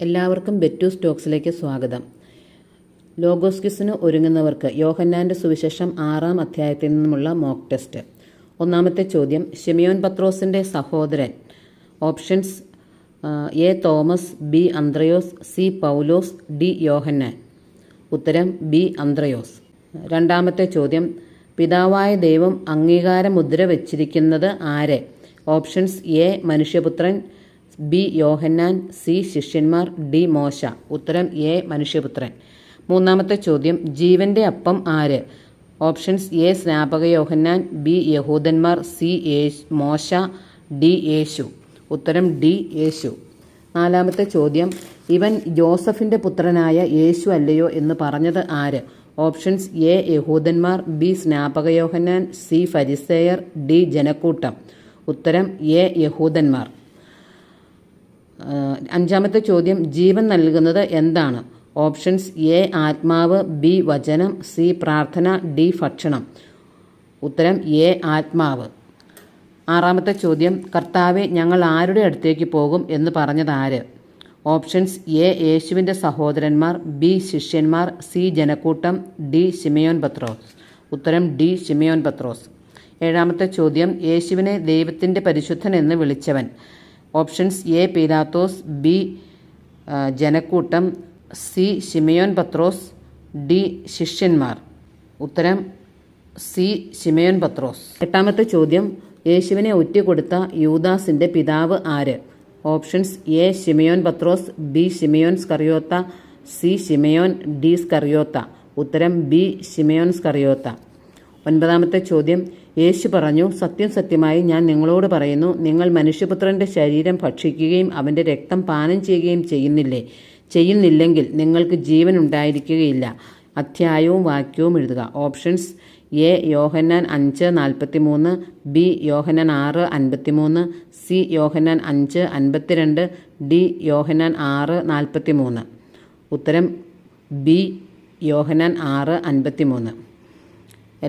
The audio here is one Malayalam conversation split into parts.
എല്ലാവർക്കും ബെറ്റൂസ് ടോക്സിലേക്ക് സ്വാഗതം. ലോഗോസ് ക്വിസിന് ഒരുങ്ങുന്നവർക്ക് യോഹന്നാൻ്റെ സുവിശേഷം 6-ാം അധ്യായത്തിൽ നിന്നുമുള്ള മോക്ക് ടെസ്റ്റ്. ഒന്നാമത്തെ ചോദ്യം, ശിമയോൻ പത്രോസിൻ്റെ സഹോദരൻ. Options: A Thomas, B Anthrayos, C Paulose, D Yohannan. ഉത്തരം ബി അന്ത്രയോസ്. രണ്ടാമത്തെ ചോദ്യം, പിതാവായ ദൈവം അംഗീകാരമുദ്ര വച്ചിരിക്കുന്നത് ആരെ? ഓപ്ഷൻസ്: എ മനുഷ്യപുത്രൻ, ബി യോഹന്നാൻ, സി ശിഷ്യന്മാർ, ഡി മോശ. ഉത്തരം എ മനുഷ്യപുത്രൻ. മൂന്നാമത്തെ ചോദ്യം, ജീവന്റെ അപ്പം ആര്? ഓപ്ഷൻസ്: എ സ്നാപക യോഹന്നാൻ, ബി യഹൂദന്മാർ, സി മോശ, ഡി യേശു. ഉത്തരം ഡി യേശു. നാലാമത്തെ ചോദ്യം, ഇവൻ ജോസഫിന്റെ പുത്രനായ യേശു അല്ലയോ എന്ന് പറഞ്ഞത് ആര്? ഓപ്ഷൻസ്: എ യഹൂദന്മാർ, ബി സ്നാപക യോഹന്നാൻ, സി ഫരിസേയർ, ഡി ജനക്കൂട്ടം. ഉത്തരം എ യഹൂദന്മാർ. അഞ്ചാമത്തെ ചോദ്യം, ജീവൻ നൽകുന്നത് എന്താണ്? ഓപ്ഷൻസ്: എ ആത്മാവ്, ബി വചനം, സി പ്രാർത്ഥന, ഡി ഭക്ഷണം. ഉത്തരം എ ആത്മാവ്. ആറാമത്തെ ചോദ്യം, കർത്താവെ ഞങ്ങൾ ആരുടെ അടുത്തേക്ക് പോകും എന്ന് പറഞ്ഞത് ആര്? ഓപ്ഷൻസ്: എ യേശുവിൻ്റെ സഹോദരന്മാർ, ബി ശിഷ്യന്മാർ, സി ജനക്കൂട്ടം, ഡി ശിമയോൻ പത്രോസ്. ഉത്തരം ഡി ശിമയോൻ പത്രോസ്. ഏഴാമത്തെ ചോദ്യം, യേശുവിനെ ദൈവത്തിൻ്റെ പരിശുദ്ധൻ എന്ന് വിളിച്ചവൻ. ഓപ്ഷൻസ്: എ പീലാത്തോസ്, ബി ജനക്കൂട്ടം, സി ശിമയോൻ പത്രോസ്, ഡി ശിഷ്യന്മാർ. ഉത്തരം സി ശിമയോൻ പത്രോസ്. എട്ടാമത്തെ ചോദ്യം, യേശുവിനെ ഒറ്റുകൊടുത്ത യൂദാസിൻ്റെ പിതാവ് ആര്? Options: A Shimayon Pathros, B Shimayon Skariyotha, C Shimayon, D Skariyotha. ഉത്തരം ബി ശിമയോൻ സ്കറിയോത്ത. ഒൻപതാമത്തെ ചോദ്യം, യേശു പറഞ്ഞു, സത്യം സത്യമായി ഞാൻ നിങ്ങളോട് പറയുന്നു, നിങ്ങൾ മനുഷ്യപുത്രൻ്റെ ശരീരം ഭക്ഷിക്കുകയും അവൻ്റെ രക്തം പാനം ചെയ്യുകയും ചെയ്യുന്നില്ലെങ്കിൽ നിങ്ങൾക്ക് ജീവൻ ഉണ്ടായിരിക്കുകയില്ല. അധ്യായവും വാക്യവും എഴുതുക. Options: A Yohannan 5:43, B Yohannan 6:53, C Yohannan 5:52, D Yohannan 6:43. ഉത്തരം ബി യോഹന്നാൻ 6:53.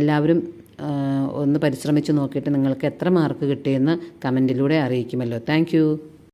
എല്ലാവരും ഒന്ന് പരിശ്രമിച്ച് നോക്കിയിട്ട് നിങ്ങൾക്ക് എത്ര മാർക്ക് കിട്ടിയെന്ന് കമൻറ്റിലൂടെ അറിയിക്കുമല്ലോ. താങ്ക്